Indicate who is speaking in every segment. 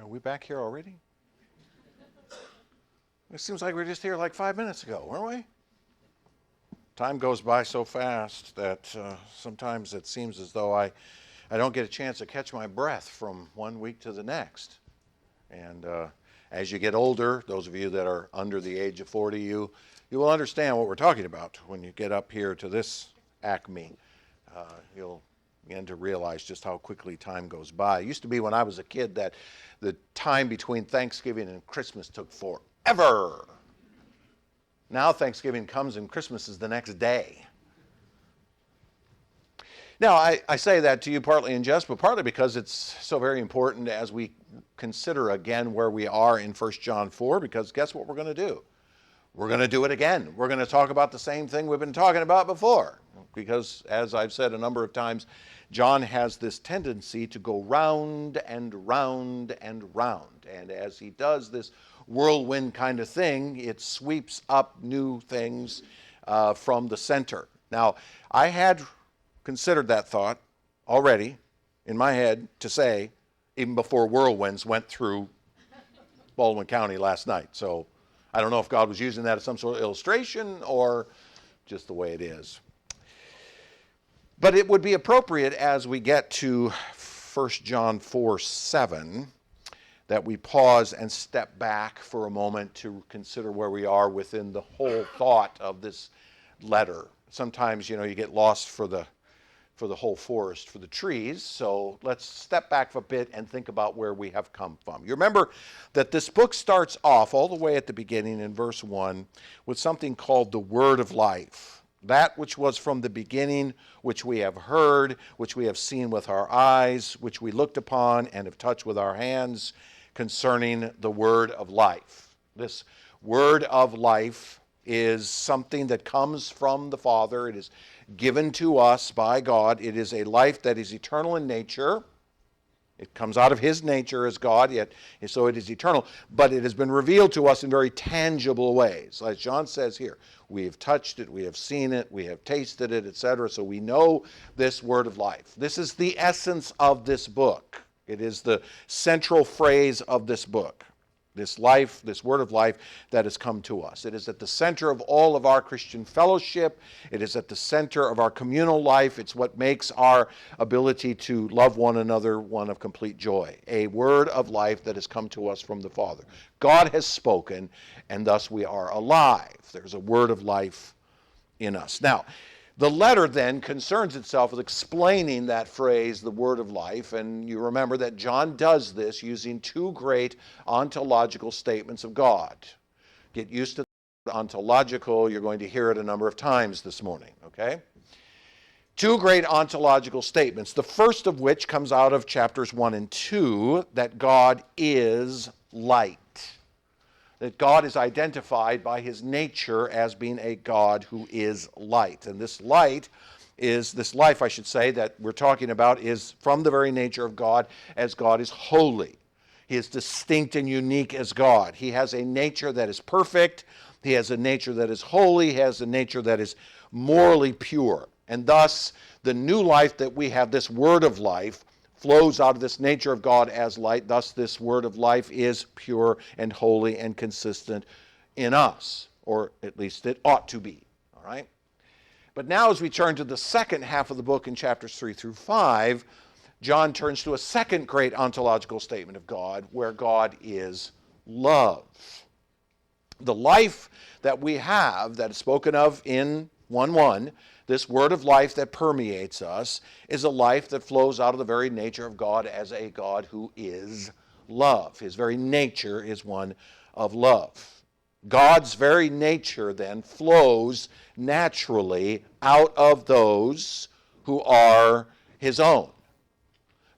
Speaker 1: Are we back here already? It seems like we were just here like 5 minutes ago, weren't we? Time goes by so fast that sometimes it seems as though I don't get a chance to catch my breath from one week to the next. And as you get older, those of you that are under the age of 40, you will understand what we're talking about when you get up here to this acme. You'll begin to realize just how quickly time goes by. It used to be when I was a kid that the time between Thanksgiving and Christmas took forever. Now Thanksgiving comes and Christmas is the next day. Now, I say that to you partly in jest, but partly because it's so very important as we consider again where we are in 1 John 4, because guess what we're going to do? We're going to do it again. We're going to talk about the same thing we've been talking about before. Because, as I've said a number of times, John has this tendency to go round and round and round. And as he does this whirlwind kind of thing, it sweeps up new things from the center. Now, I had considered that thought already in my head to say, even before whirlwinds went through Baldwin County last night. So I don't know if God was using that as some sort of illustration or just the way it is. But it would be appropriate as we get to 1 John 4:7 that we pause and step back for a moment to consider where we are within the whole thought of this letter. Sometimes, you get lost for the whole forest, for the trees. So let's step back a bit and think about where we have come from. You remember that this book starts off all the way at the beginning in verse 1 with something called the Word of Life. That which was from the beginning, which we have heard, which we have seen with our eyes, which we looked upon and have touched with our hands, concerning the Word of Life. This Word of Life is something that comes from the Father. It is given to us by God. It is a life that is eternal in nature. It comes out of His nature as God, yet so it is eternal. But it has been revealed to us in very tangible ways. As John says here, we have touched it, we have seen it, we have tasted it, etc. So we know this Word of Life. This is the essence of this book. It is the central phrase of this book. This life, this Word of Life that has come to us. It is at the center of all of our Christian fellowship. It is at the center of our communal life. It's what makes our ability to love one another one of complete joy. A Word of Life that has come to us from the Father. God has spoken, and thus we are alive. There's a Word of Life in us. Now, the letter then concerns itself with explaining that phrase, the Word of Life, and you remember that John does this using two great ontological statements of God. Get used to the ontological. You're going to hear it a number of times this morning, okay? Two great ontological statements, the first of which comes out of chapters 1 and 2, that God is light. That God is identified by His nature as being a God who is light. And this life, I should say, that we're talking about is from the very nature of God, as God is holy. He is distinct and unique as God. He has a nature that is perfect. He has a nature that is holy. He has a nature that is morally pure. And thus, the new life that we have, this Word of Life, flows out of this nature of God as light. Thus, this Word of Life is pure and holy and consistent in us, or at least it ought to be. All right? But now as we turn to the second half of the book in chapters 3 through 5, John turns to a second great ontological statement of God, where God is love. The life that we have, that is spoken of in 1:1, this Word of Life that permeates us, is a life that flows out of the very nature of God as a God who is love. His very nature is one of love. God's very nature then flows naturally out of those who are His own.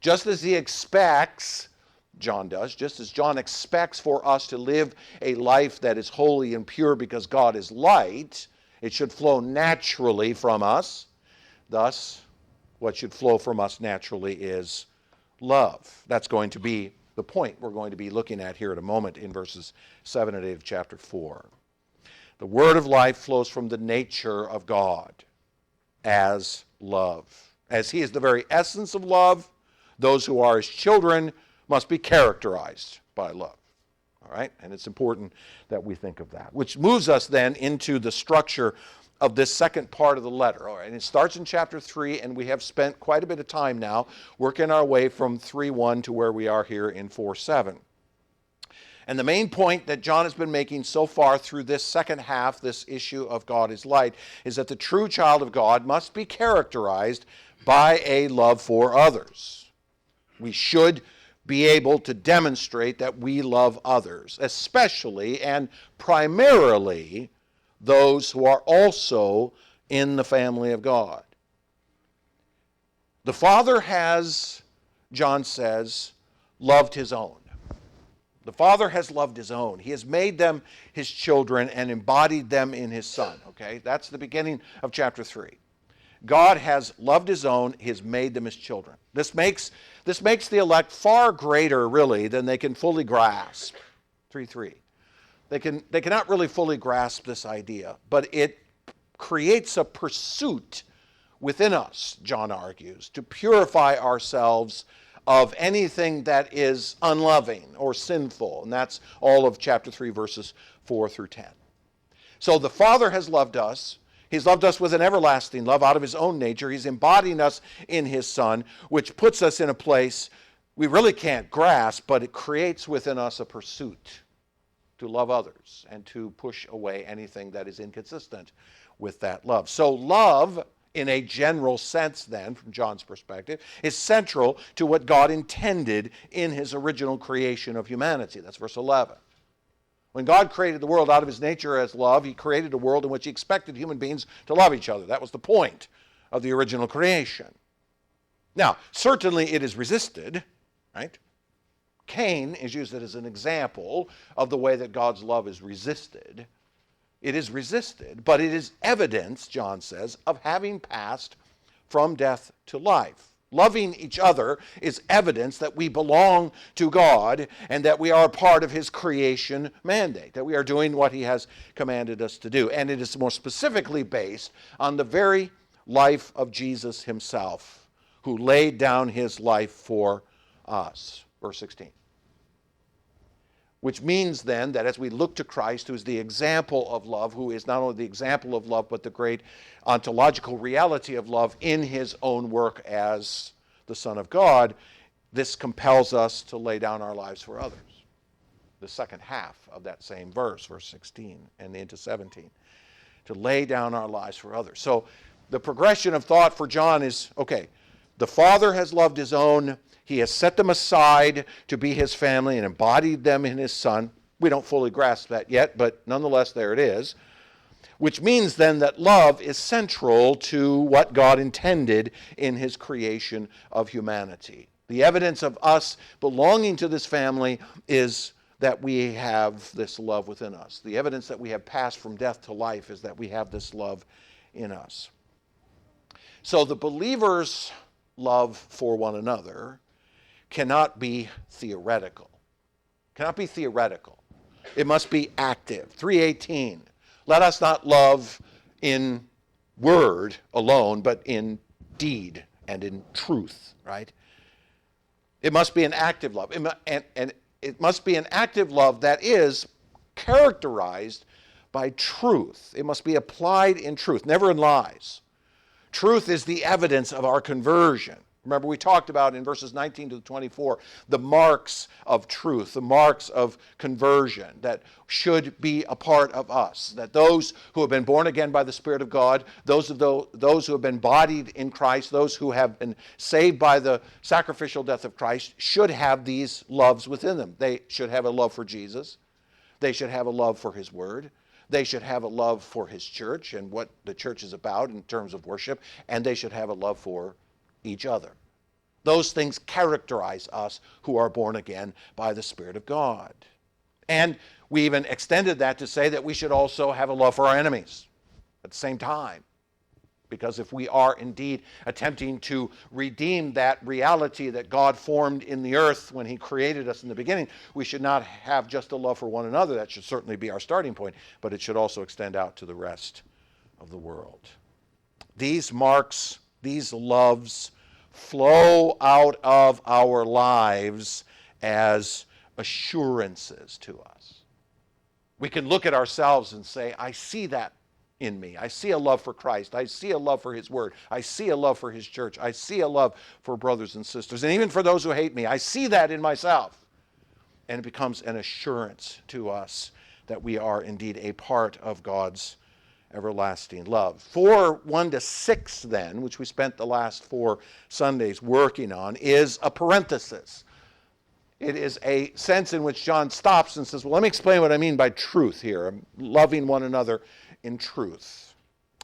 Speaker 1: Just as He expects, John does, just as John expects for us to live a life that is holy and pure because God is light, it should flow naturally from us. Thus, what should flow from us naturally is love. That's going to be the point we're going to be looking at here in a moment in verses 7 and 8 of chapter 4. The Word of Life flows from the nature of God as love. As He is the very essence of love, those who are His children must be characterized by love. All right? And it's important that we think of that, which moves us then into the structure of this second part of the letter. All right, and it starts in chapter 3, and we have spent quite a bit of time now working our way from 3:1 to where we are here in 4:7. And the main point that John has been making so far through this second half, this issue of God is light, is that the true child of God must be characterized by a love for others. We should be able to demonstrate that we love others, especially and primarily those who are also in the family of God. The Father has, John says, loved his own. The Father has loved his own. He has made them his children and embodied them in his Son. Okay, that's the beginning of chapter 3. God has loved his own. He has made them his children. This makes the elect far greater, really, than they can fully grasp. 3:3. They cannot really fully grasp this idea, but it creates a pursuit within us, John argues, to purify ourselves of anything that is unloving or sinful. And that's all of chapter 3, verses 4 through 10. So the Father has loved us. He's loved us with an everlasting love out of his own nature. He's embodying us in his Son, which puts us in a place we really can't grasp, but it creates within us a pursuit to love others and to push away anything that is inconsistent with that love. So love, in a general sense then, from John's perspective, is central to what God intended in his original creation of humanity. That's verse 11. When God created the world out of his nature as love, he created a world in which he expected human beings to love each other. That was the point of the original creation. Now, certainly it is resisted, right? Cain is used as an example of the way that God's love is resisted. It is resisted, but it is evidence, John says, of having passed from death to life. Loving each other is evidence that we belong to God and that we are a part of his creation mandate, that we are doing what he has commanded us to do. And it is more specifically based on the very life of Jesus himself, who laid down his life for us. Verse 16. Which means then that as we look to Christ, who is the example of love, who is not only the example of love, but the great ontological reality of love in his own work as the Son of God, this compels us to lay down our lives for others. The second half of that same verse, verse 16 and into 17. To lay down our lives for others. So the progression of thought for John is, okay, the Father has loved his own. He has set them aside to be his family and embodied them in his Son. We don't fully grasp that yet, but nonetheless, there it is. Which means then that love is central to what God intended in his creation of humanity. The evidence of us belonging to this family is that we have this love within us. The evidence that we have passed from death to life is that we have this love in us. So the believer's love for one another cannot be theoretical. Cannot be theoretical. It must be active. 3:18. Let us not love in word alone, but in deed and in truth, right? It must be an active love. And it must be an active love that is characterized by truth. It must be applied in truth, never in lies. Truth is the evidence of our conversion. Remember, we talked about in verses 19 to 24 the marks of truth, the marks of conversion that should be a part of us. That those who have been born again by the Spirit of God, those who have been bodied in Christ, those who have been saved by the sacrificial death of Christ, should have these loves within them. They should have a love for Jesus. They should have a love for his word. They should have a love for his church and what the church is about in terms of worship. And they should have a love for each other. Those things characterize us who are born again by the Spirit of God. And we even extended that to say that we should also have a love for our enemies at the same time. Because if we are indeed attempting to redeem that reality that God formed in the earth when he created us in the beginning, we should not have just a love for one another. That should certainly be our starting point, but it should also extend out to the rest of the world. These marks, these loves flow out of our lives as assurances to us. We can look at ourselves and say, I see that in me. I see a love for Christ. I see a love for His Word. I see a love for His church. I see a love for brothers and sisters. And even for those who hate me, I see that in myself. And it becomes an assurance to us that we are indeed a part of God's everlasting love. 4:1-6 then, which we spent the last 4 Sundays working on, is a parenthesis. It is a sense in which John stops and says, well, let me explain what I mean by truth here, loving one another in truth.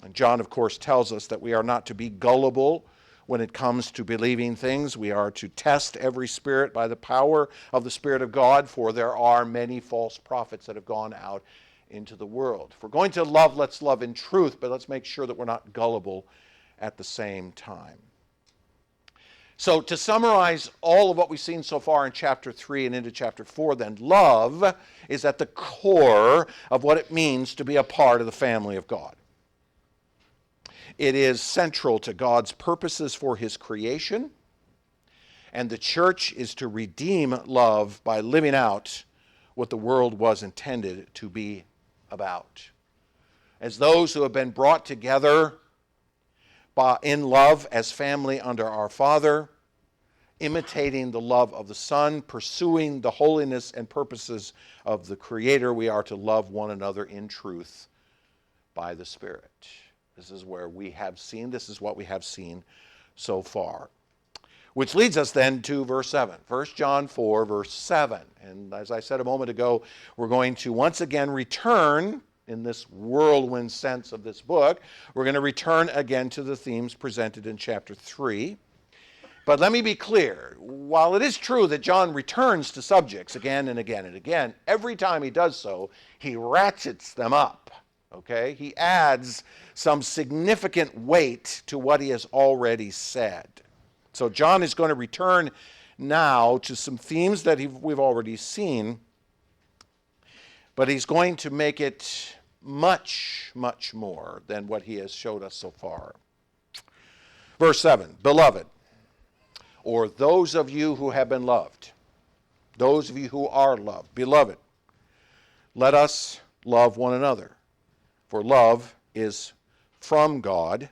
Speaker 1: And John, of course, tells us that we are not to be gullible when it comes to believing things. We are to test every spirit by the power of the Spirit of God, for there are many false prophets that have gone out into the world. If we're going to love, let's love in truth, but let's make sure that we're not gullible at the same time. So to summarize all of what we've seen so far in chapter 3 and into chapter 4, then, love is at the core of what it means to be a part of the family of God. It is central to God's purposes for His creation, and the church is to redeem love by living out what the world was intended to be about. As those who have been brought together in love as family under our Father, imitating the love of the Son, pursuing the holiness and purposes of the Creator, we are to love one another in truth by the Spirit. This is what we have seen so far. Which leads us then to verse 7. 1 John 4, verse 7. And as I said a moment ago, we're going to once again return, in this whirlwind sense of this book, we're going to return again to the themes presented in chapter 3. But let me be clear. While it is true that John returns to subjects again and again and again, every time he does so, he ratchets them up. Okay? He adds some significant weight to what he has already said. So John is going to return now to some themes that we've already seen, but he's going to make it much, much more than what he has showed us so far. Verse 7, beloved, or those of you who have been loved, those of you who are loved, beloved, let us love one another, for love is from God,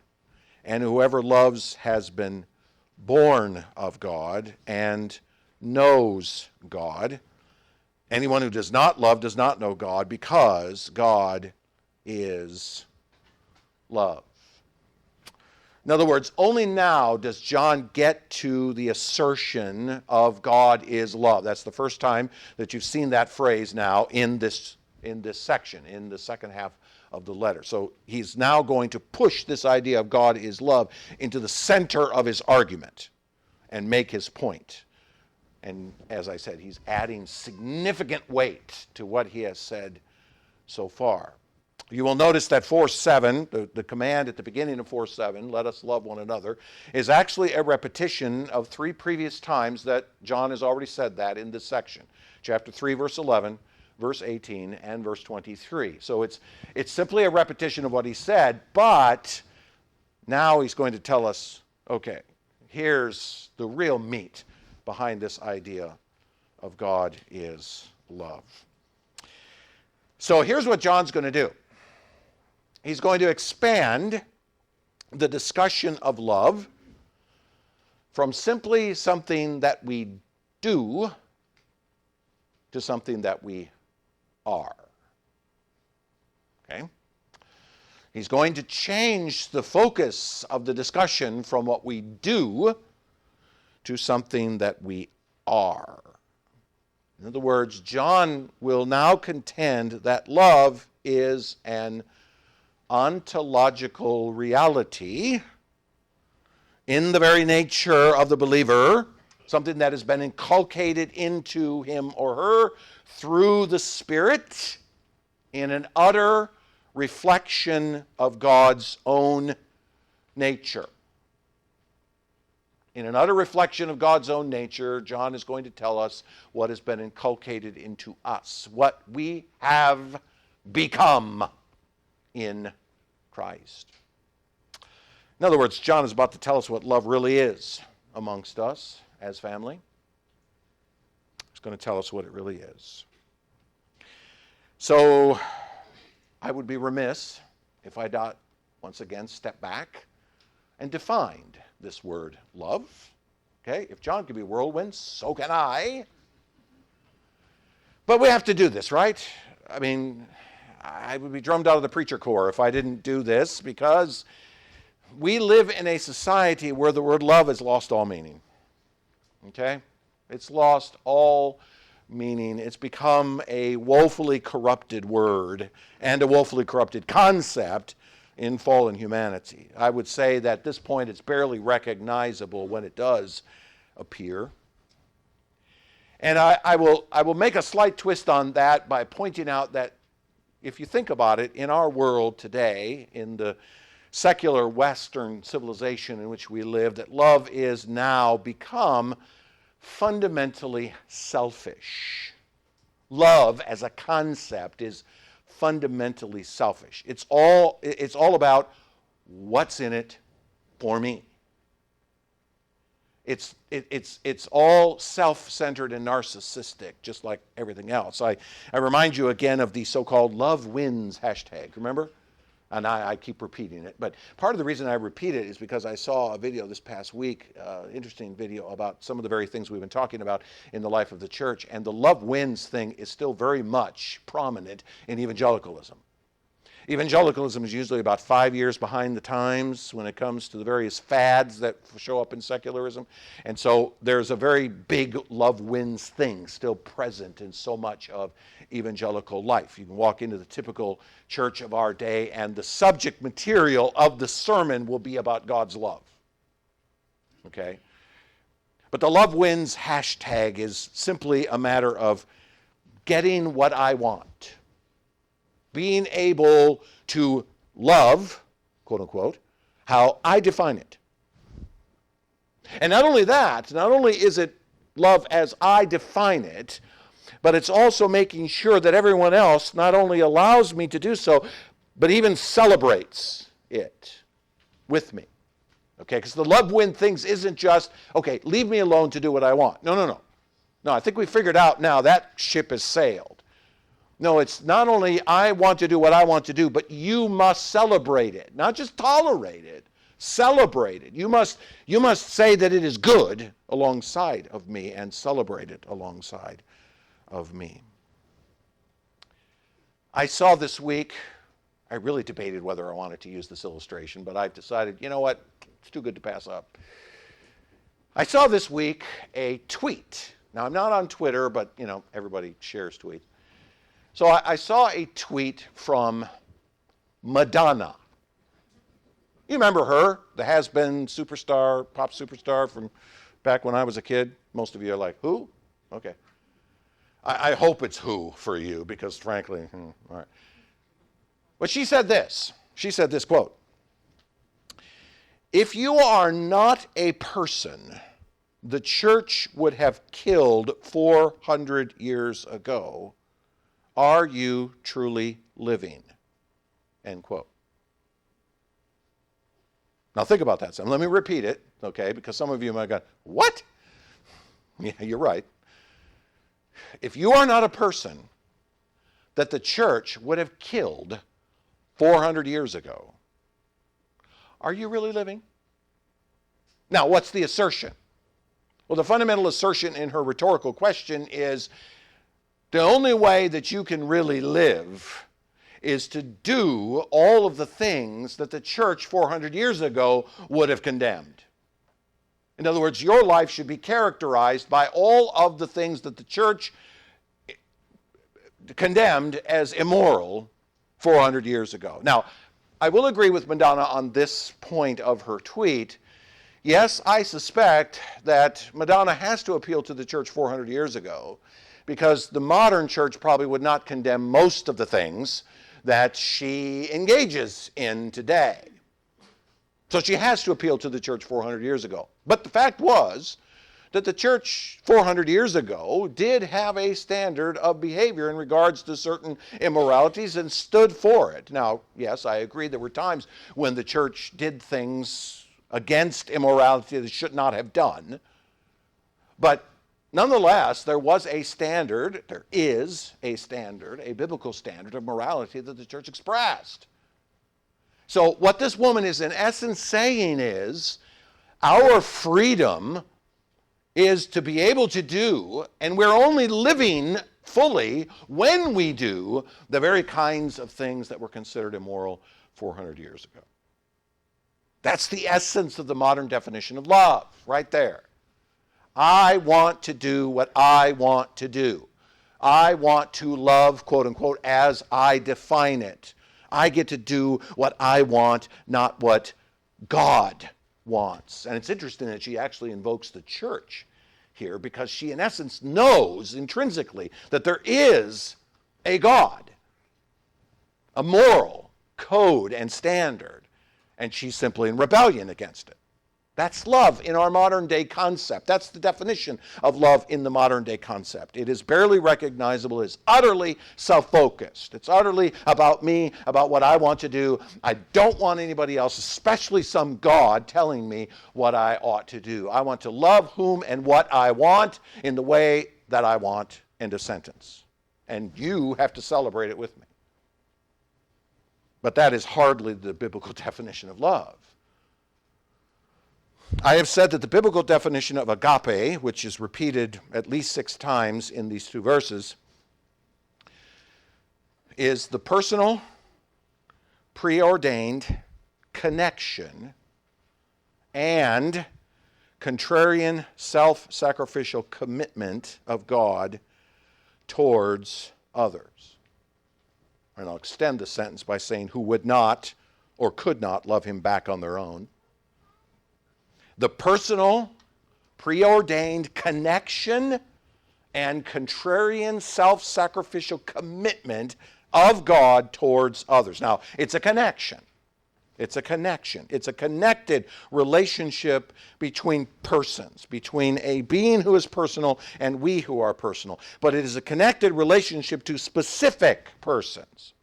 Speaker 1: and whoever loves has been born of God and knows God. Anyone who does not love does not know God, because God is love. In other words, only now does John get to the assertion of God is love. That's the first time that you've seen that phrase now in this section, in the second half of the letter. So he's now going to push this idea of God is love into the center of his argument and make his point. And as I said, he's adding significant weight to what he has said so far. You will notice that 4:7, the command at the beginning of 4:7, let us love one another, is actually a repetition of 3 previous times that John has already said that in this section. Chapter 3, verse 11, verse 18, and verse 23. So it's simply a repetition of what he said, but now he's going to tell us, okay, here's the real meat behind this idea of God is love. So here's what John's going to do. He's going to expand the discussion of love from simply something that we do to something that we are. Okay? He's going to change the focus of the discussion from what we do to something that we are. In other words, John will now contend that love is an ontological reality in the very nature of the believer, something that has been inculcated into him or her through the Spirit in an utter reflection of God's own nature. In an utter reflection of God's own nature, John is going to tell us what has been inculcated into us, what we have become in Christ. In other words, John is about to tell us what love really is amongst us as family. He's going to tell us what it really is. So I would be remiss if I not once again step back and defined this word love. Okay, if John can be a whirlwind, so can I. But we have to do this, right? I mean, I would be drummed out of the preacher corps if I didn't do this, because we live in a society where the word love has lost all meaning. Okay? It's lost all meaning. It's become a woefully corrupted word and a woefully corrupted concept in fallen humanity. I would say that at this point it's barely recognizable when it does appear. And I will make a slight twist on that by pointing out that if you think about it, in our world today, in the secular Western civilization in which we live, that love is now become fundamentally selfish. Love as a concept is fundamentally selfish. It's all about what's in it for me. It's all self-centered and narcissistic, just like everything else. I remind you again of the so-called love wins hashtag, remember? And I keep repeating it. But part of the reason I repeat it is because I saw a video this past week, interesting video about some of the very things we've been talking about in the life of the church. And the love wins thing is still very much prominent in evangelicalism. Evangelicalism is usually about 5 years behind the times when it comes to the various fads that show up in secularism. And so there's a very big love wins thing still present in so much of evangelical life. You can walk into the typical church of our day and the subject material of the sermon will be about God's love. Okay? But the love wins hashtag is simply a matter of getting what I want. Being able to love, quote unquote, how I define it. And not only that, not only is it love as I define it, but it's also making sure that everyone else not only allows me to do so, but even celebrates it with me. Okay, because the love win things isn't just, okay, leave me alone to do what I want. No. No, I think we figured out now that ship has sailed. No, it's not only I want to do what I want to do, but you must celebrate it. Not just tolerate it, celebrate it. You must say that it is good alongside of me and celebrate it alongside of me. I saw this week, I really debated whether I wanted to use this illustration, but I've decided, you know what, it's too good to pass up. I saw this week a tweet. Now, I'm not on Twitter, but, you know, everybody shares tweets. So I saw a tweet from Madonna. You remember her, the has-been superstar, pop superstar from back when I was a kid? Most of you are like, who? Okay. I hope it's who for you, because frankly, all right. But she said this. She said this, quote, "If you are not a person the church would have killed 400 years ago, are you truly living?" End quote. Now think about that. Let me repeat it, okay, because some of you might go, what? Yeah, you're right. If you are not a person that the church would have killed 400 years ago, are you really living? Now, what's the assertion? Well, the fundamental assertion in her rhetorical question is the only way that you can really live is to do all of the things that the church 400 years ago would have condemned. In other words, your life should be characterized by all of the things that the church condemned as immoral 400 years ago. Now, I will agree with Madonna on this point of her tweet. Yes, I suspect that Madonna has to appeal to the church 400 years ago, because the modern church probably would not condemn most of the things that she engages in today. So she has to appeal to the church 400 years ago. But the fact was that the church 400 years ago did have a standard of behavior in regards to certain immoralities and stood for it. Now, yes, I agree there were times when the church did things against immorality that it should not have done. But Nonetheless, there was a standard, there is a standard, a biblical standard of morality that the church expressed. So what this woman is in essence saying is, our freedom is to be able to do, and we're only living fully when we do the very kinds of things that were considered immoral 400 years ago. That's the essence of the modern definition of love, right there. I want to do what I want to do. I want to love, quote unquote, as I define it. I get to do what I want, not what God wants. And it's interesting that she actually invokes the church here, because she in essence knows intrinsically that there is a God, a moral code and standard, and she's simply in rebellion against it. That's love in our modern day concept. That's the definition of love in the modern day concept. It is barely recognizable. It's utterly self-focused. It's utterly about me, about what I want to do. I don't want anybody else, especially some God, telling me what I ought to do. I want to love whom and what I want in the way that I want. End of sentence. And you have to celebrate it with me. But that is hardly the biblical definition of love. I have said that the biblical definition of agape, which is repeated at least 6 times in these 2 verses, is the personal, preordained connection and contrarian self-sacrificial commitment of God towards others. And I'll extend the sentence by saying who would not or could not love him back on their own. The personal, preordained connection and contrarian self-sacrificial commitment of God towards others. Now, it's a connection. It's a connection. It's a connected relationship between persons, between a being who is personal and we who are personal. But it is a connected relationship to specific persons.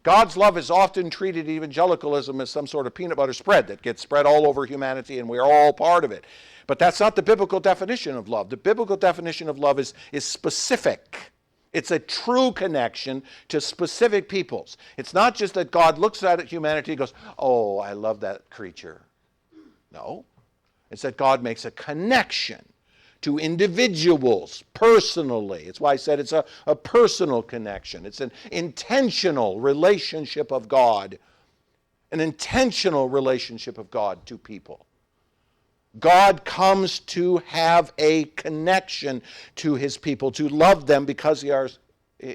Speaker 1: God's love is often treated evangelicalism as some sort of peanut butter spread that gets spread all over humanity and we're all part of it. But that's not the biblical definition of love. The biblical definition of love is specific. It's a true connection to specific peoples. It's not just that God looks at humanity and goes, oh, I love that creature. No. It's that God makes a connection to individuals personally. It's why I said it's a personal connection. It's an intentional relationship of God. An intentional relationship of God to people. God comes to have a connection to his people, to love them because he is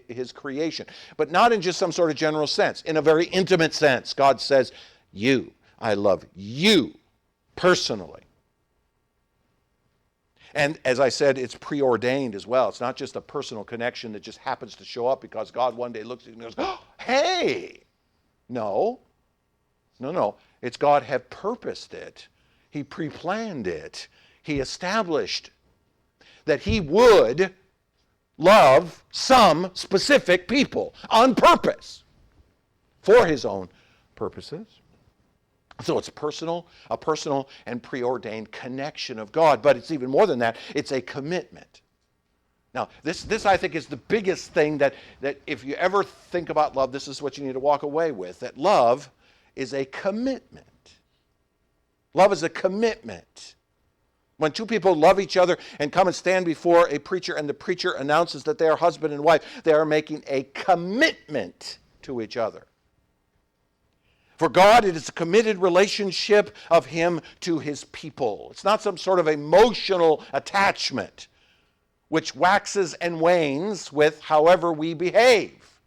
Speaker 1: his creation. But not in just some sort of general sense. In a very intimate sense. God says, you, I love you personally. And as I said, it's preordained as well. It's not just a personal connection that just happens to show up because God one day looks at you and goes, oh, hey! No. It's God had purposed it. He pre-planned it. He established that he would love some specific people on purpose for his own purposes. So it's a personal and preordained connection of God. But it's even more than that. It's a commitment. Now, this I think is the biggest thing that if you ever think about love, this is what you need to walk away with, that love is a commitment. Love is a commitment. When 2 people love each other and come and stand before a preacher and the preacher announces that they are husband and wife, they are making a commitment to each other. For God, it is a committed relationship of him to his people. It's not some sort of emotional attachment which waxes and wanes with however we behave.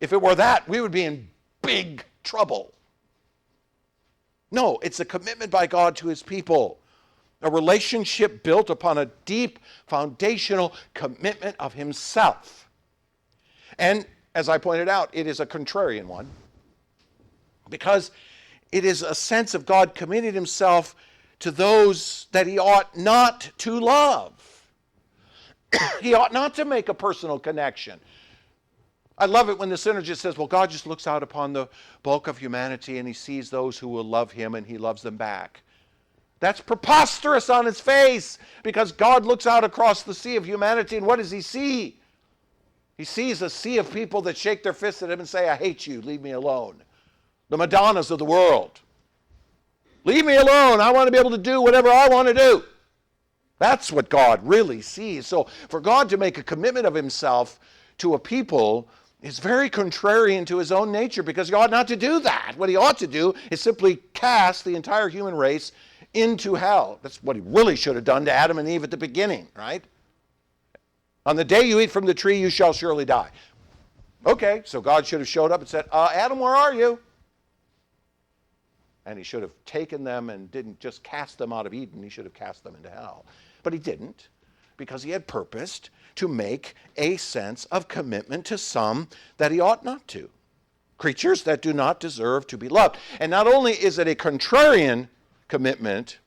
Speaker 1: If it were that, we would be in big trouble. No, it's a commitment by God to his people. A relationship built upon a deep foundational commitment of himself. And as I pointed out, it is a contrarian one. Because it is a sense of God committing himself to those that he ought not to love. He ought not to make a personal connection. I love it when the synergist says, well, God just looks out upon the bulk of humanity and he sees those who will love him and he loves them back. That's preposterous on its face, because God looks out across the sea of humanity, and what does he see? He sees a sea of people that shake their fists at him and say, I hate you, leave me alone. The Madonnas of the world. Leave me alone, I want to be able to do whatever I want to do. That's what God really sees. So for God to make a commitment of himself to a people is very contrarian to his own nature, because he ought not to do that. What he ought to do is simply cast the entire human race into hell. That's what he really should have done to Adam and Eve at the beginning, right? On the day you eat from the tree, you shall surely die. Okay, so God should have showed up and said, Adam, where are you? And he should have taken them and didn't just cast them out of Eden. He should have cast them into hell. But he didn't, because he had purposed to make a sense of commitment to some that he ought not to. Creatures that do not deserve to be loved. And not only is it a contrarian commitment,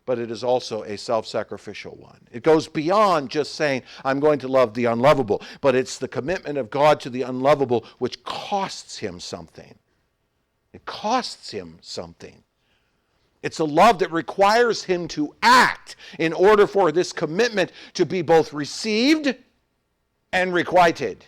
Speaker 1: but it is also a self-sacrificial one. It goes beyond just saying, I'm going to love the unlovable, but it's the commitment of God to the unlovable which costs him something. It costs him something. It's a love that requires him to act in order for this commitment to be both received and requited.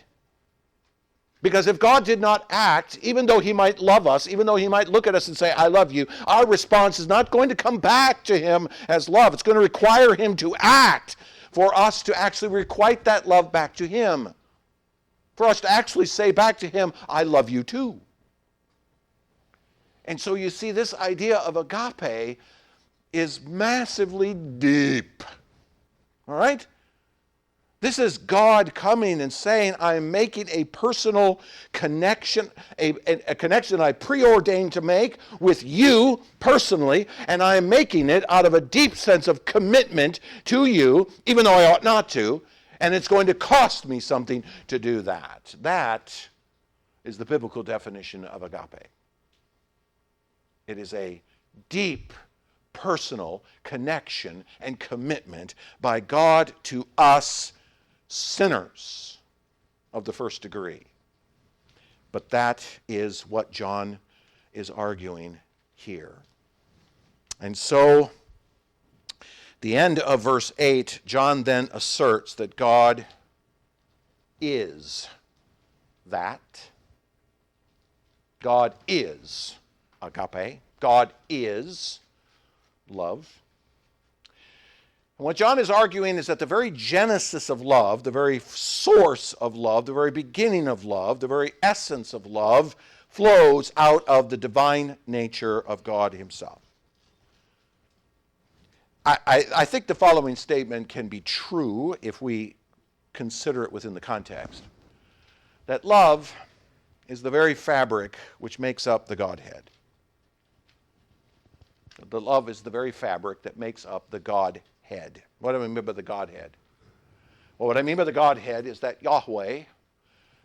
Speaker 1: Because if God did not act, even though he might love us, even though he might look at us and say, I love you, our response is not going to come back to him as love. It's going to require him to act for us to actually requite that love back to him. For us to actually say back to him, I love you too. And so you see, this idea of agape is massively deep. All right? This is God coming and saying, I'm making a personal connection, a connection I preordained to make with you personally, and I am making it out of a deep sense of commitment to you, even though I ought not to, and it's going to cost me something to do that. That is the biblical definition of agape. It is a deep, personal connection and commitment by God to us sinners of the first degree. But that is what John is arguing here. And so, the end of verse 8, John then asserts that God is that. God is agape. God is love. And what John is arguing is that the very genesis of love, the very source of love, the very beginning of love, the very essence of love flows out of the divine nature of God himself. I think the following statement can be true if we consider it within the context. That love is the very fabric which makes up the Godhead. The love is the very fabric that makes up the Godhead. What do I mean by the Godhead? Well, what I mean by the Godhead is that Yahweh,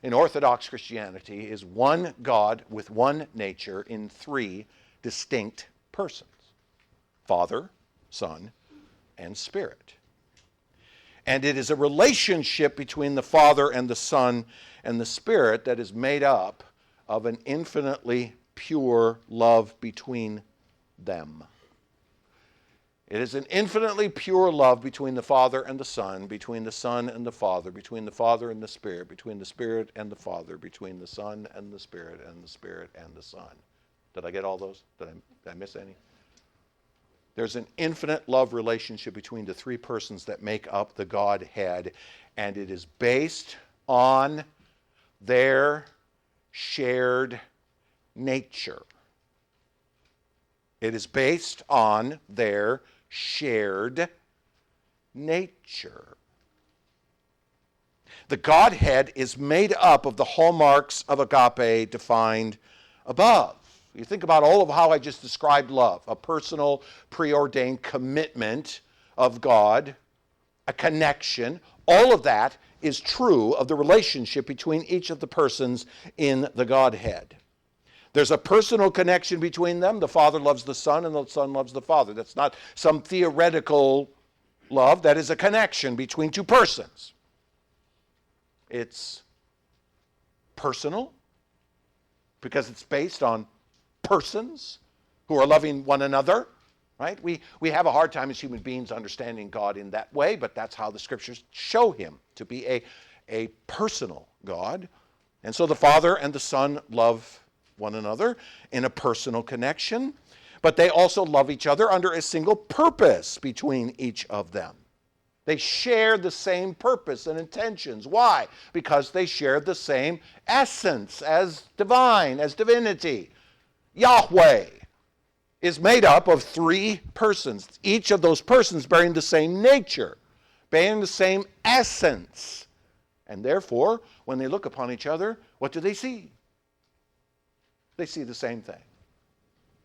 Speaker 1: in Orthodox Christianity, is one God with one nature in three distinct persons: Father, Son, and Spirit. And it is a relationship between the Father and the Son and the Spirit that is made up of an infinitely pure love between them. It is an infinitely pure love between the Father and the Son, between the Son and the Father, between the Father and the Spirit, between the Spirit and the Father, between the Son and the Spirit, and the Spirit and the Son. Did I get all those? Did I miss any? There's an infinite love relationship between the three persons that make up the Godhead, and it is based on their shared nature. It is based on their shared nature. The Godhead is made up of the hallmarks of agape defined above. You think about all of how I just described love: a personal, preordained commitment of God, a connection. All of that is true of the relationship between each of the persons in the Godhead. There's a personal connection between them. The Father loves the Son, and the Son loves the Father. That's not some theoretical love. That is a connection between two persons. It's personal because it's based on persons who are loving one another right? We have a hard time as human beings understanding God in that way, but that's how the Scriptures show him to be a personal God. And so the Father and the Son love one another in a personal connection, but they also love each other under a single purpose between each of them. They share the same purpose and intentions. Why? Because they share the same essence as divine, as divinity. Yahweh is made up of three persons, each of those persons bearing the same nature, bearing the same essence. And therefore, when they look upon each other, what do they see? They see the same thing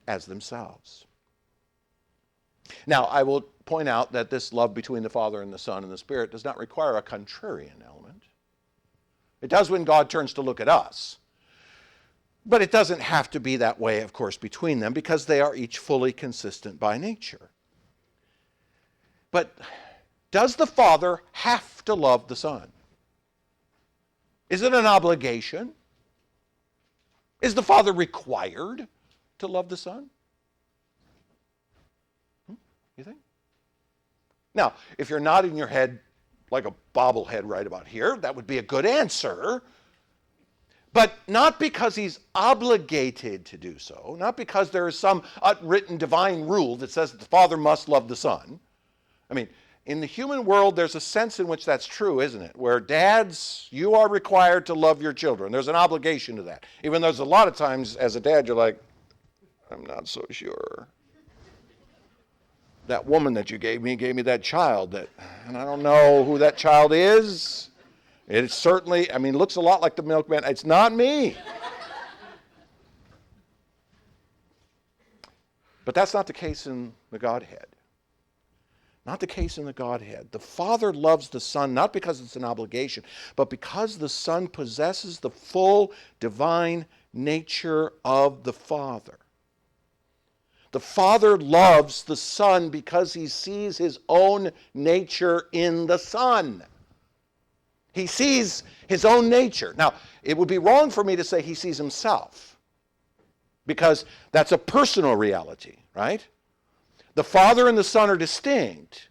Speaker 1: as themselves. Now, I will point out that this love between the Father and the Son and the Spirit does not require a contrarian element. It does when God turns to look at us. But it doesn't have to be that way, of course, between them, because they are each fully consistent by nature. But does the Father have to love the Son? Is it an obligation? Is the Father required to love the Son? You think? Now, if you're nodding your head like a bobblehead right about here, that would be a good answer. But not because he's obligated to do so, not because there is some unwritten divine rule that says that the Father must love the Son. I mean, in the human world, there's a sense in which that's true, isn't it? Where dads, you are required to love your children. There's an obligation to that. Even though there's a lot of times as a dad, you're like, I'm not so sure. That woman that you gave me that child, and I don't know who that child is. It certainly, looks a lot like the milkman. It's not me. But that's not the case in the Godhead. Not the case in the Godhead. The Father loves the Son not because it's an obligation, but because the Son possesses the full divine nature of the Father. The Father loves the Son because he sees his own nature in the Son. He sees his own nature. Now, it would be wrong for me to say he sees himself, because that's a personal reality, right? The Father and the Son are distinct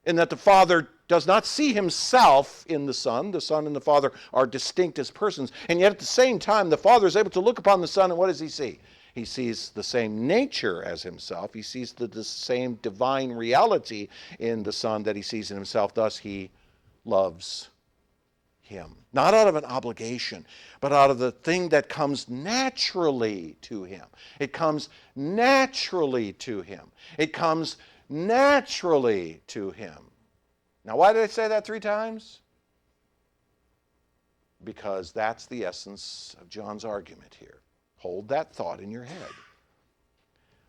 Speaker 1: in that the Father does not see himself in the Son. The Son and the Father are distinct as persons. And yet at the same time, the Father is able to look upon the Son, and what does he see? He sees the same nature as himself. He sees the same divine reality in the Son that he sees in himself. Thus, he loves him. Not out of an obligation, but out of the thing that comes naturally to him. It comes naturally to him. It comes naturally to him. Now, why did I say that 3 times? Because that's the essence of John's argument here. Hold that thought in your head.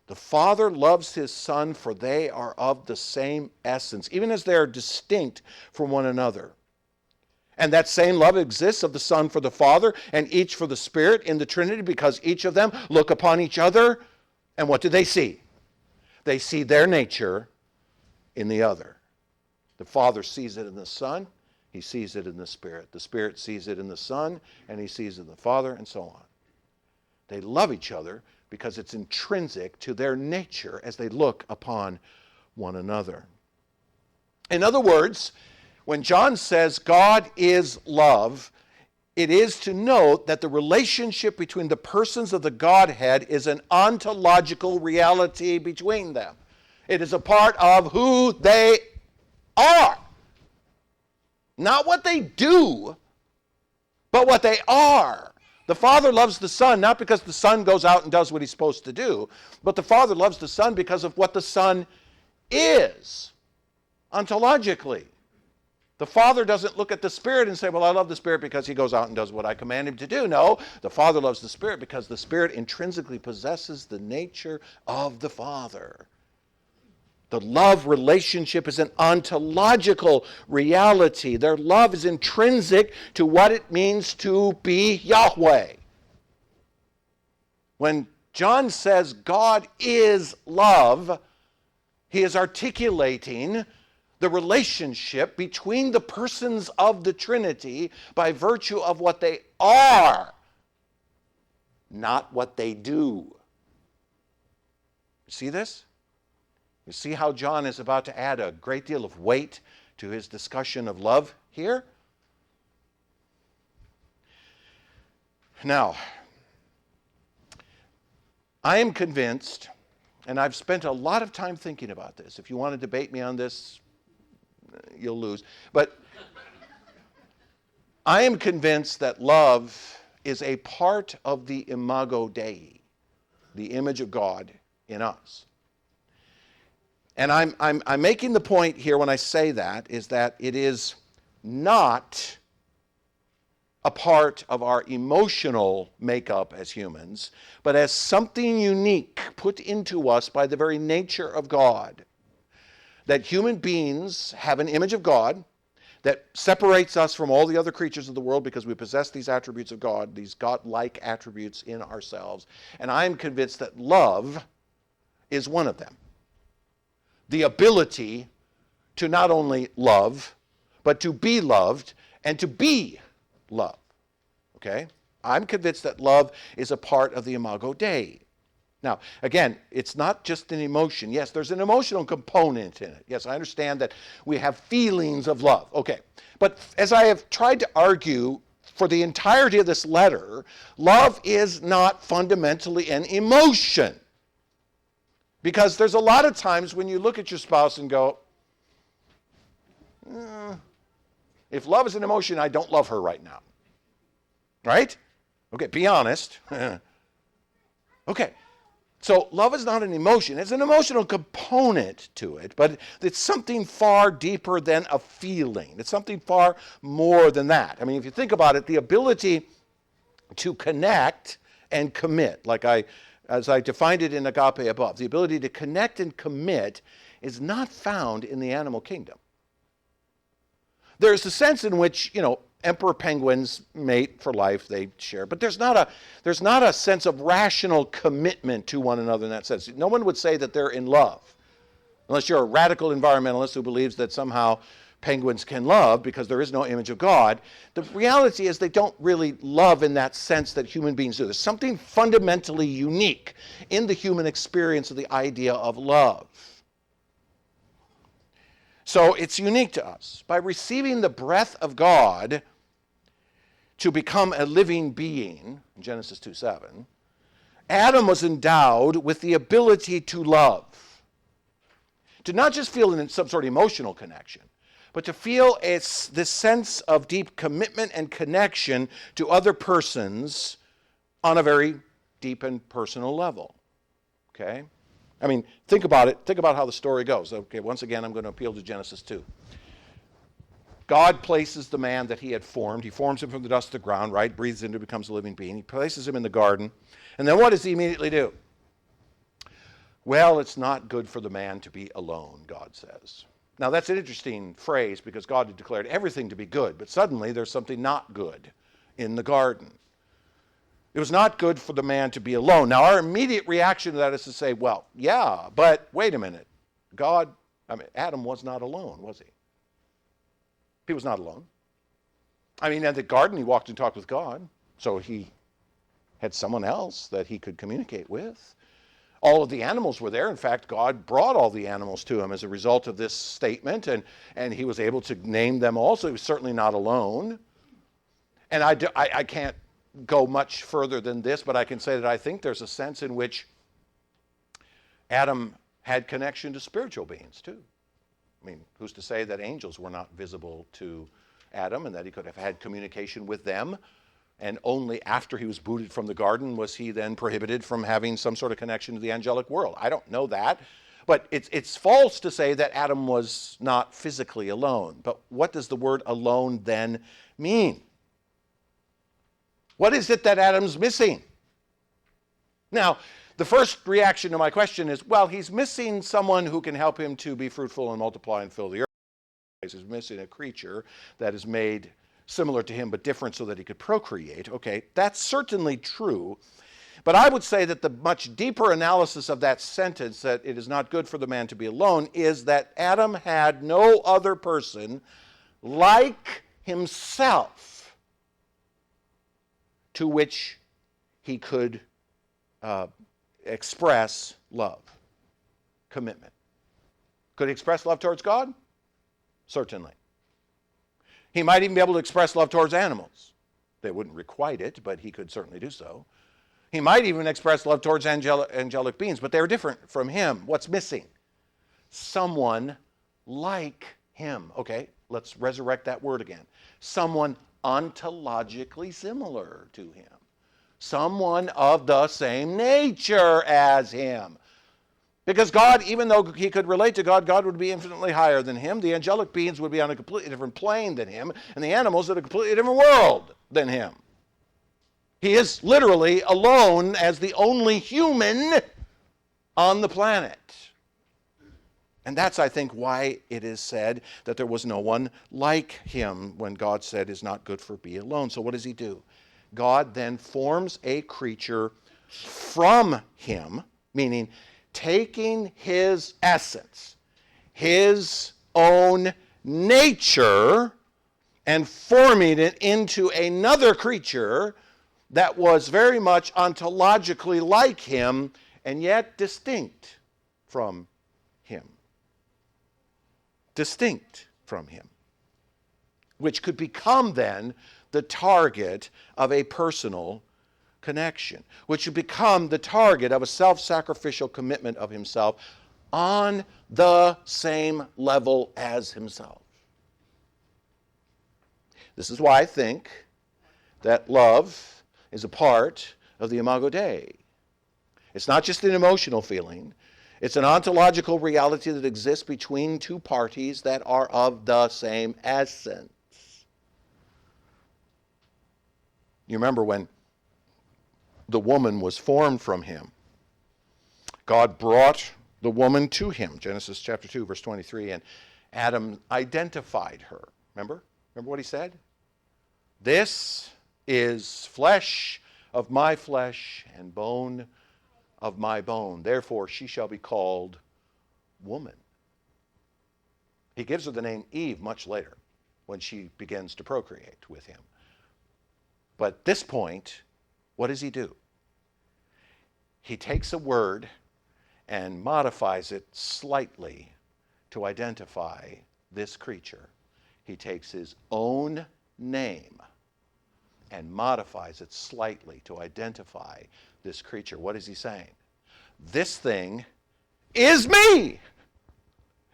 Speaker 1: The Father loves his Son, for they are of the same essence, even as they are distinct from one another. And that same love exists of the Son for the Father and each for the Spirit in the Trinity, because each of them look upon each other, and what do they see? They see their nature in the other. The Father sees it in the Son, he sees it in the Spirit. The Spirit sees it in the Son, and he sees it in the Father, and so on. They love each other because it's intrinsic to their nature as they look upon one another. In other words, when John says God is love, it is to note that the relationship between the persons of the Godhead is an ontological reality between them. It is a part of who they are. Not what they do, but what they are. The Father loves the Son not because the Son goes out and does what he's supposed to do, but the Father loves the Son because of what the Son is, ontologically. The Father doesn't look at the Spirit and say, well, I love the Spirit because he goes out and does what I command him to do. No, the Father loves the Spirit because the Spirit intrinsically possesses the nature of the Father. The love relationship is an ontological reality. Their love is intrinsic to what it means to be Yahweh. When John says God is love, he is articulating the relationship between the persons of the Trinity by virtue of what they are, not what they do. See this? You see how John is about to add a great deal of weight to his discussion of love here? Now, I am convinced, and I've spent a lot of time thinking about this. If you want to debate me on this, you'll lose. But I am convinced that love is a part of the imago Dei, the image of God in us. And I'm making the point here when I say that is that it is not a part of our emotional makeup as humans, but as something unique put into us by the very nature of God. That human beings have an image of God that separates us from all the other creatures of the world because we possess these attributes of God, these God-like attributes in ourselves. And I'm convinced that love is one of them. The ability to not only love, but to be loved and to be loved. Okay? I'm convinced that love is a part of the imago Dei. Now, again, it's not just an emotion. Yes, there's an emotional component in it. Yes, I understand that we have feelings of love. Okay. But as I have tried to argue for the entirety of this letter, love is not fundamentally an emotion. Because there's a lot of times when you look at your spouse and go, if love is an emotion, I don't love her right now. Right? Okay, be honest. Okay. So love is not an emotion. It's an emotional component to it, but it's something far deeper than a feeling. It's something far more than that. I mean, if you think about it, the ability to connect and commit, as I defined it in agape above, the ability to connect and commit is not found in the animal kingdom. There's a sense in which, emperor penguins mate for life, they share, but there's not a sense of rational commitment to one another in that sense. No one would say that they're in love, unless you're a radical environmentalist who believes that somehow penguins can love because there is no image of God. The reality is they don't really love in that sense that human beings do. There's something fundamentally unique in the human experience of the idea of love. So it's unique to us. By receiving the breath of God to become a living being, Genesis 2:7, Adam was endowed with the ability to love. To not just feel some sort of emotional connection, but to feel this sense of deep commitment and connection to other persons on a very deep and personal level. Okay? I mean, think about it. Think about how the story goes. Okay, once again, I'm going to appeal to Genesis 2. God places the man that he had formed. He forms him from the dust of the ground, right? Breathes into, becomes a living being. He places him in the garden. And then what does he immediately do? Well, it's not good for the man to be alone, God says. Now, that's an interesting phrase because God had declared everything to be good, but suddenly there's something not good in the garden. It was not good for the man to be alone. Now, our immediate reaction to that is to say, well, yeah, but wait a minute. Adam was not alone, was he? He was not alone. I mean, in the garden, he walked and talked with God, so he had someone else that he could communicate with. All of the animals were there. In fact, God brought all the animals to him as a result of this statement, and he was able to name them all, so he was certainly not alone. And I can't go much further than this, but I can say that I think there's a sense in which Adam had connection to spiritual beings, too. I mean, who's to say that angels were not visible to Adam and that he could have had communication with them? And only after he was booted from the garden was he then prohibited from having some sort of connection to the angelic world. I don't know that. But it's false to say that Adam was not physically alone. But what does the word alone then mean? What is it that Adam's missing? Now, the first reaction to my question is, well, he's missing someone who can help him to be fruitful and multiply and fill the earth. He's missing a creature that is made similar to him but different so that he could procreate. Okay, that's certainly true. But I would say that the much deeper analysis of that sentence, that it is not good for the man to be alone, is that Adam had no other person like himself to which he could express love, commitment. Could he express love towards God? Certainly. He might even be able to express love towards animals. They wouldn't requite it, but he could certainly do so. He might even express love towards angelic beings, but they're different from him. What's missing? Someone like him. Okay, let's resurrect that word again. Someone ontologically similar to him. Someone of the same nature as him. Because God, even though he could relate to God, God would be infinitely higher than him. The angelic beings would be on a completely different plane than him, and the animals in a completely different world than him. He is literally alone as the only human on the planet. And that's, I think, why it is said that there was no one like him when God said, "It's not good for be alone." So what does he do? God then forms a creature from him, meaning taking his essence, his own nature, and forming it into another creature that was very much ontologically like him and yet distinct from him. Distinct from him. Which could become then the target of a personal connection, which would become the target of a self-sacrificial commitment of himself on the same level as himself. This is why I think that love is a part of the Imago Dei. It's not just an emotional feeling. It's an ontological reality that exists between two parties that are of the same essence. You remember when the woman was formed from him, God brought the woman to him, Genesis chapter 2, verse 23, and Adam identified her. Remember? Remember what he said? "This is flesh of my flesh and bone of my bone. Therefore she shall be called woman." He gives her the name Eve much later when she begins to procreate with him. But at this point, what does he do? He takes a word and modifies it slightly to identify this creature. He takes his own name and modifies it slightly to identify this creature. What is he saying? This thing is me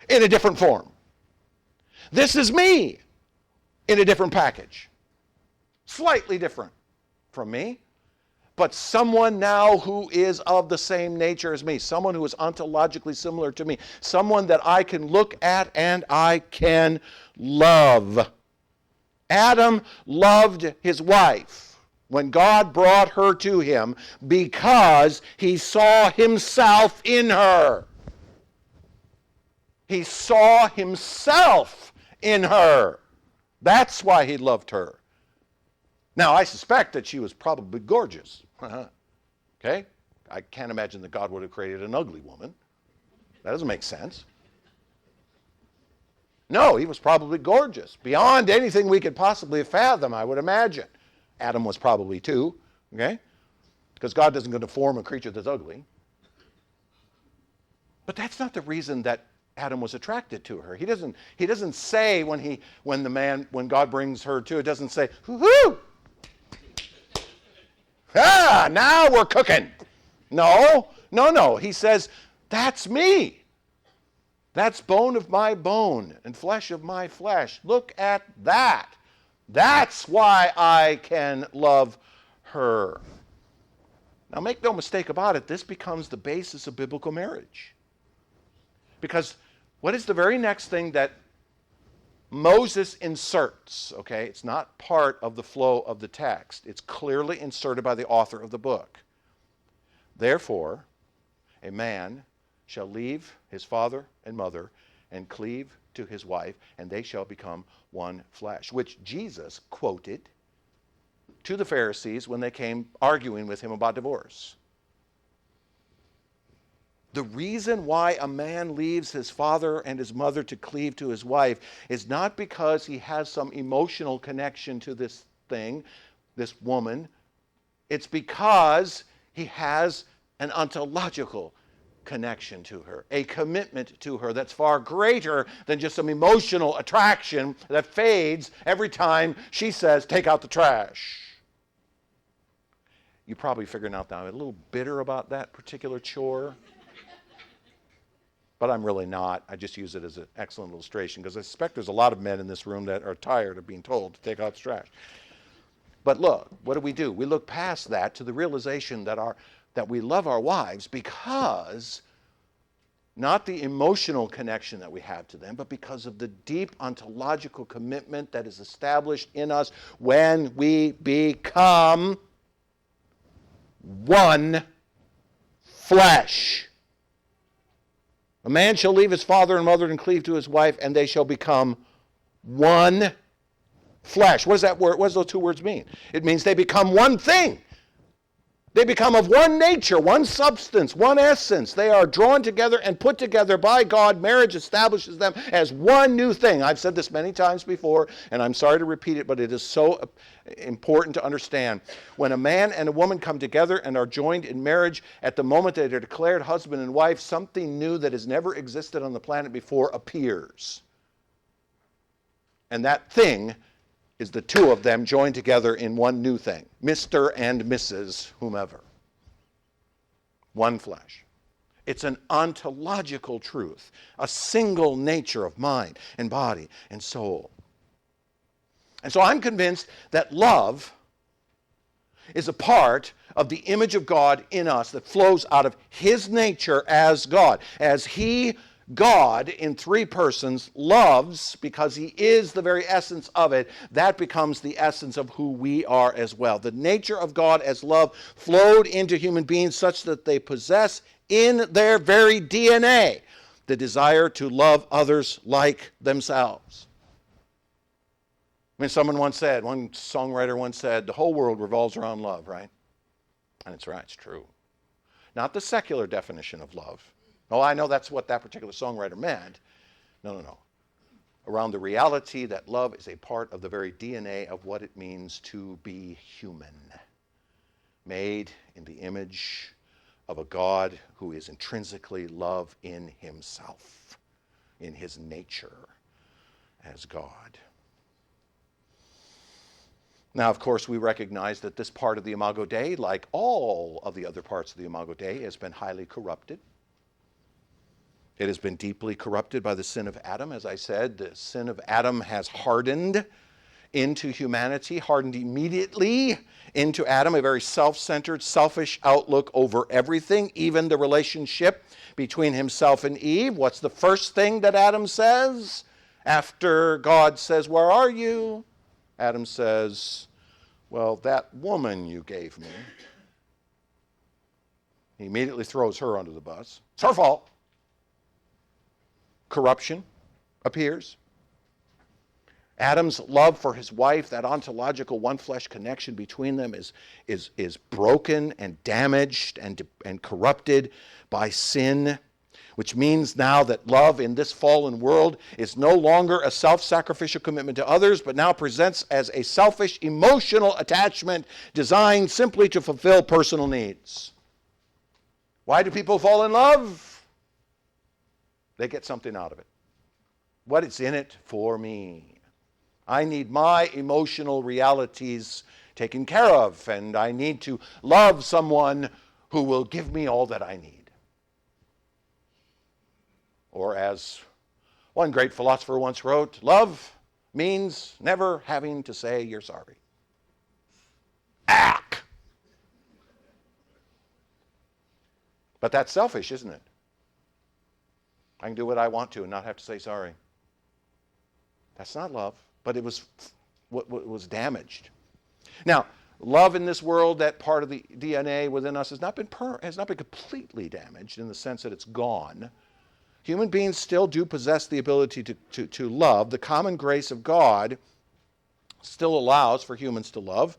Speaker 1: in a different form. This is me in a different package. Slightly different from me, but someone now who is of the same nature as me, someone who is ontologically similar to me, someone that I can look at and I can love. Adam loved his wife when God brought her to him because he saw himself in her. He saw himself in her. That's why he loved her. Now, I suspect that she was probably gorgeous. Okay? I can't imagine that God would have created an ugly woman. That doesn't make sense. No, he was probably gorgeous, beyond anything we could possibly fathom, I would imagine. Adam was probably too, okay? Because God doesn't going to form a creature that's ugly. But that's not the reason that Adam was attracted to her. He doesn't say when God brings her to, it doesn't say, "Hoo-hoo! Now we're cooking." No. He says, "That's me. That's bone of my bone and flesh of my flesh. Look at that. That's why I can love her." Now, make no mistake about it, this becomes the basis of biblical marriage. Because what is the very next thing that Moses inserts? Okay, it's not part of the flow of the text. It's clearly inserted by the author of the book. "Therefore, a man shall leave his father and mother and cleave to his wife, and they shall become one flesh," which Jesus quoted to the Pharisees when they came arguing with him about divorce. The reason why a man leaves his father and his mother to cleave to his wife is not because he has some emotional connection to this thing, this woman. It's because he has an ontological connection to her, a commitment to her that's far greater than just some emotional attraction that fades every time she says, take out the trash. You're probably figuring out now I'm a little bitter about that particular chore. But I'm really not. I just use it as an excellent illustration because I suspect there's a lot of men in this room that are tired of being told to take out the trash. But look, what do? We look past that to the realization that we love our wives because not the emotional connection that we have to them, but because of the deep ontological commitment that is established in us when we become one flesh. A man shall leave his father and mother and cleave to his wife, and they shall become one flesh. What does that word? What does those two words mean? It means they become one thing. They become of one nature, one substance, one essence. They are drawn together and put together by God. Marriage establishes them as one new thing. I've said this many times before, and I'm sorry to repeat it, but it is so important to understand. When a man and a woman come together and are joined in marriage, at the moment that they're declared husband and wife, something new that has never existed on the planet before appears. And that thing is the two of them joined together in one new thing. Mr. and Mrs. whomever. One flesh. It's an ontological truth, a single nature of mind and body and soul. And so I'm convinced that love is a part of the image of God in us that flows out of His nature as God. As He, God, in three persons, loves because He is the very essence of it, that becomes the essence of who we are as well. The nature of God as love flowed into human beings such that they possess in their very DNA the desire to love others like themselves. I mean, one songwriter once said, the whole world revolves around love, right? And it's right, it's true. Not the secular definition of love. Oh, I know that's what that particular songwriter meant. No. Around the reality that love is a part of the very DNA of what it means to be human. Made in the image of a God who is intrinsically love in Himself, in His nature as God. Now, of course, we recognize that this part of the Imago Dei, like all of the other parts of the Imago Dei, has been highly corrupted. It has been deeply corrupted by the sin of Adam. As I said, the sin of Adam has hardened into humanity, hardened immediately into Adam, a very self-centered, selfish outlook over everything, even the relationship between himself and Eve. What's the first thing that Adam says? After God says, "Where are you?" Adam says, "Well, that woman you gave me." He immediately throws her under the bus. It's her fault. Corruption appears. Adam's love for his wife, that ontological one-flesh connection between them is broken and damaged and corrupted by sin, which means now that love in this fallen world is no longer a self-sacrificial commitment to others, but now presents as a selfish, emotional attachment designed simply to fulfill personal needs. Why do people fall in love? They get something out of it. What is in it for me? I need my emotional realities taken care of, and I need to love someone who will give me all that I need. Or as one great philosopher once wrote, love means never having to say you're sorry. Ack! But that's selfish, isn't it? I can do what I want to and not have to say sorry. That's not love, but it was what was damaged. Now, love in this world, that part of the DNA within us has not been completely damaged in the sense that it's gone. Human beings still do possess the ability to love. The common grace of God still allows for humans to love.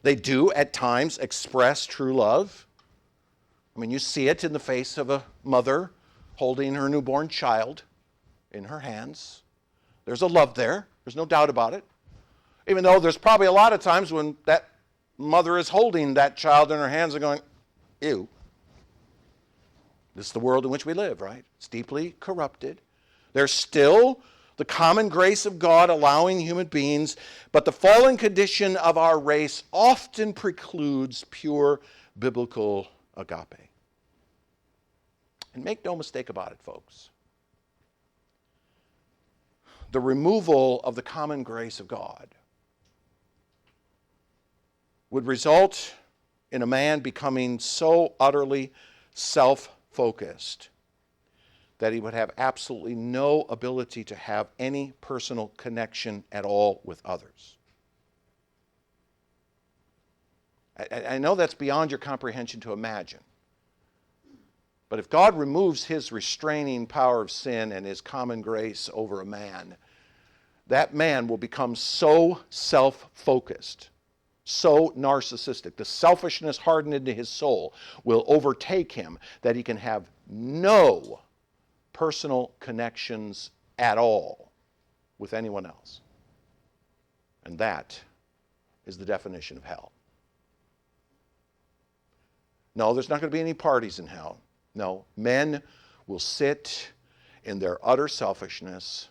Speaker 1: They do at times express true love. I mean, you see it in the face of a mother holding her newborn child in her hands. There's a love there. There's no doubt about it. Even though there's probably a lot of times when that mother is holding that child in her hands and going, ew. This is the world in which we live, right? It's deeply corrupted. There's still the common grace of God allowing human beings, but the fallen condition of our race often precludes pure biblical agape. And make no mistake about it, folks. The removal of the common grace of God would result in a man becoming so utterly self-focused that he would have absolutely no ability to have any personal connection at all with others. I know that's beyond your comprehension to imagine. But if God removes his restraining power of sin and his common grace over a man, that man will become so self-focused, so narcissistic. The selfishness hardened into his soul will overtake him that he can have no personal connections at all with anyone else. And that is the definition of hell. No, there's not going to be any parties in hell. No, men will sit in their utter selfishness,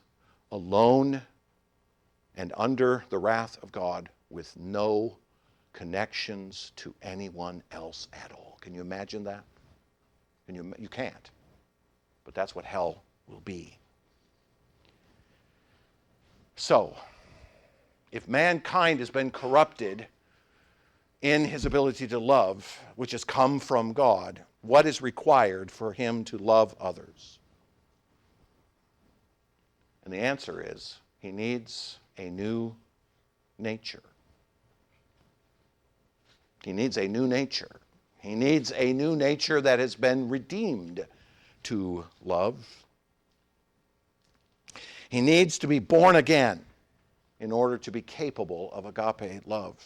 Speaker 1: alone and under the wrath of God with no connections to anyone else at all. Can you imagine that? You can't. But that's what hell will be. So, if mankind has been corrupted in his ability to love, which has come from God, what is required for him to love others? And the answer is, he needs a new nature. He needs a new nature. He needs a new nature that has been redeemed to love. He needs to be born again in order to be capable of agape love.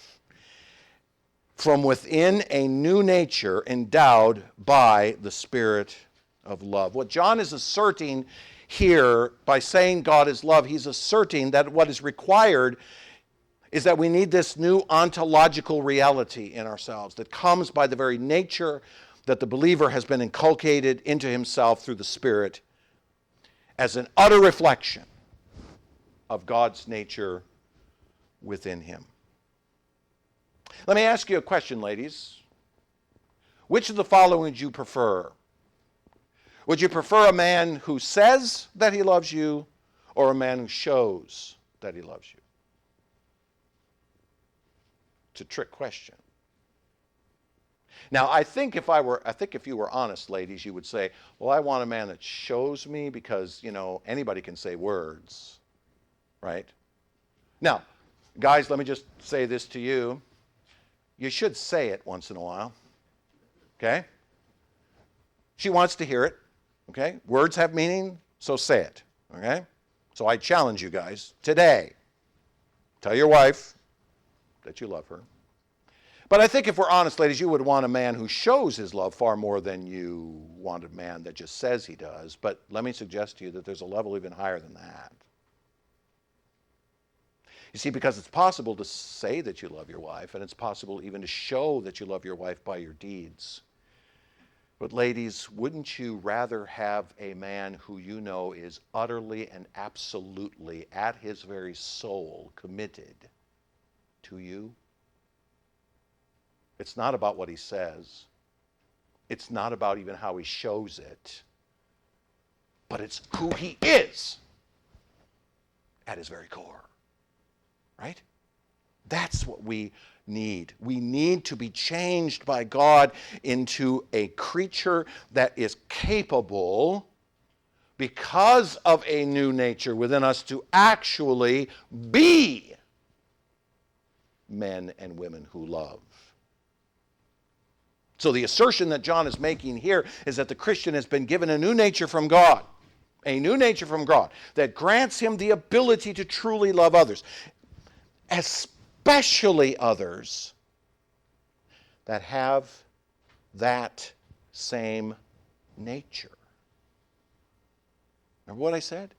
Speaker 1: From within a new nature endowed by the Spirit of love. What John is asserting here by saying God is love, he's asserting that what is required is that we need this new ontological reality in ourselves that comes by the very nature that the believer has been inculcated into himself through the Spirit as an utter reflection of God's nature within him. Let me ask you a question, ladies. Which of the following would you prefer? Would you prefer a man who says that he loves you or a man who shows that he loves you? It's a trick question. Now, I think if you were honest, ladies, you would say, well, I want a man that shows me because, anybody can say words, right? Now, guys, let me just say this to you. You should say it once in a while, okay? She wants to hear it, okay? Words have meaning, so say it, okay? So I challenge you guys today. Tell your wife that you love her. But I think if we're honest, ladies, you would want a man who shows his love far more than you want a man that just says he does. But let me suggest to you that there's a level even higher than that. You see, because it's possible to say that you love your wife, and it's possible even to show that you love your wife by your deeds. But ladies, wouldn't you rather have a man who you know is utterly and absolutely at his very soul committed to you? It's not about what he says. It's not about even how he shows it. But it's who he is at his very core. Right? That's what we need. We need to be changed by God into a creature that is capable, because of a new nature within us, to actually be men and women who love. So the assertion that John is making here is that the Christian has been given a new nature from God. A new nature from God that grants him the ability to truly love others. Especially others that have that same nature. Remember what I said?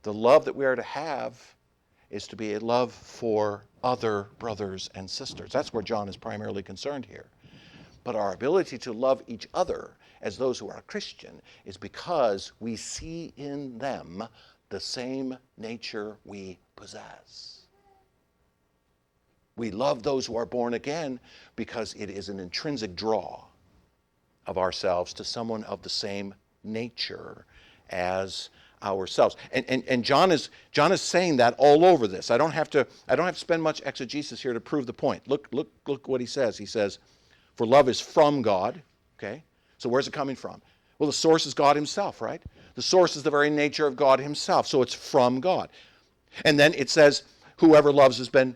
Speaker 1: The love that we are to have is to be a love for other brothers and sisters. That's where John is primarily concerned here. But our ability to love each other as those who are Christian is because we see in them the same nature we possess. We love those who are born again because it is an intrinsic draw of ourselves to someone of the same nature as ourselves. And John is saying that all over this. I don't have to spend much exegesis here to prove the point. Look what he says. He says, for love is from God. Okay? So where's it coming from? Well, the source is God himself, right? The source is the very nature of God himself. So it's from God. And then it says, whoever loves has been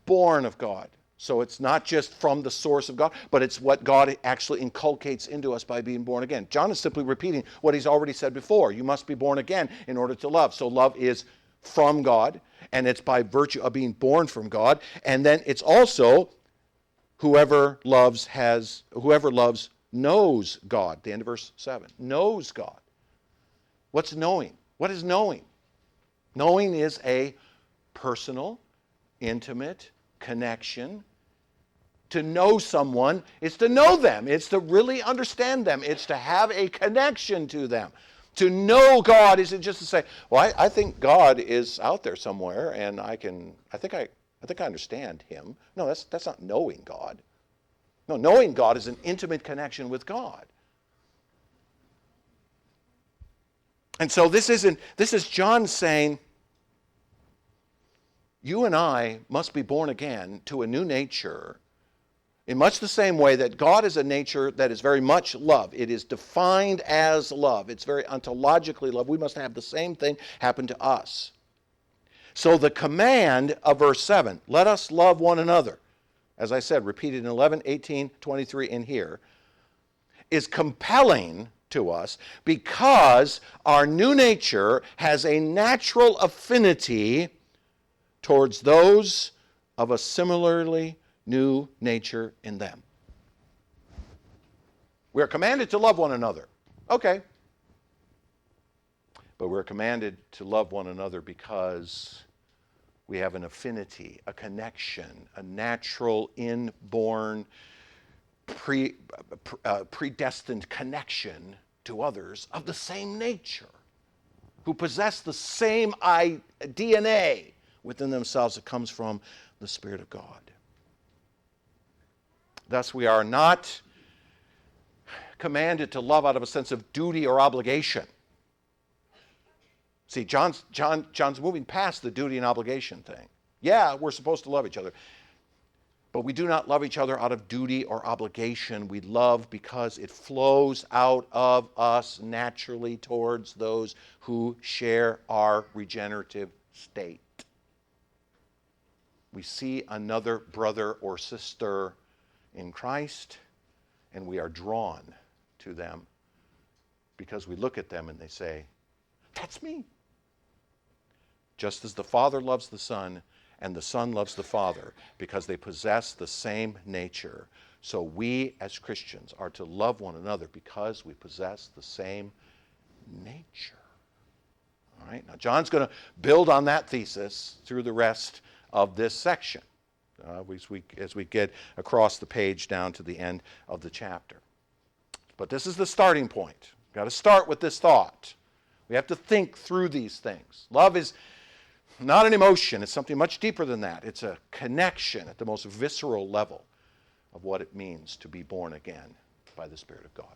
Speaker 1: born of God. So it's not just from the source of God, but it's what God actually inculcates into us by being born again. John is simply repeating what he's already said before. You must be born again in order to love. So love is from God, and it's by virtue of being born from God. And then it's also whoever loves knows God. The end of verse 7. Knows God. What's knowing? What is knowing? Knowing is a personal, intimate connection. To know someone is to know them. It's to really understand them. It's to have a connection to them. To know God isn't just to say, well, I think God is out there somewhere, and I think I understand him. No, that's not knowing God. No, knowing God is an intimate connection with God. And so this is John saying, you and I must be born again to a new nature in much the same way that God is a nature that is very much love. It is defined as love. It's very ontologically love. We must have the same thing happen to us. So the command of verse 7, let us love one another, as I said, repeated in 11, 18, 23, and here, is compelling to us because our new nature has a natural affinity towards those of a similarly new nature in them. We are commanded to love one another. Okay. But we're commanded to love one another because we have an affinity, a connection, a natural, inborn, predestined connection to others of the same nature, who possess the same DNA within themselves that comes from the Spirit of God. Thus, we are not commanded to love out of a sense of duty or obligation. See, John's moving past the duty and obligation thing. Yeah, we're supposed to love each other. But we do not love each other out of duty or obligation. We love because it flows out of us naturally towards those who share our regenerative state. We see another brother or sister in Christ, and we are drawn to them because we look at them and they say, that's me. Just as the Father loves the Son and the Son loves the Father because they possess the same nature, so we as Christians are to love one another because we possess the same nature. All right? Now, John's going to build on that thesis through the rest of this section as we get across the page down to the end of the chapter. But this is the starting point. We've got to start with this thought. We have to think through these things. Love is not an emotion. It's something much deeper than that. It's a connection at the most visceral level of what it means to be born again by the Spirit of God.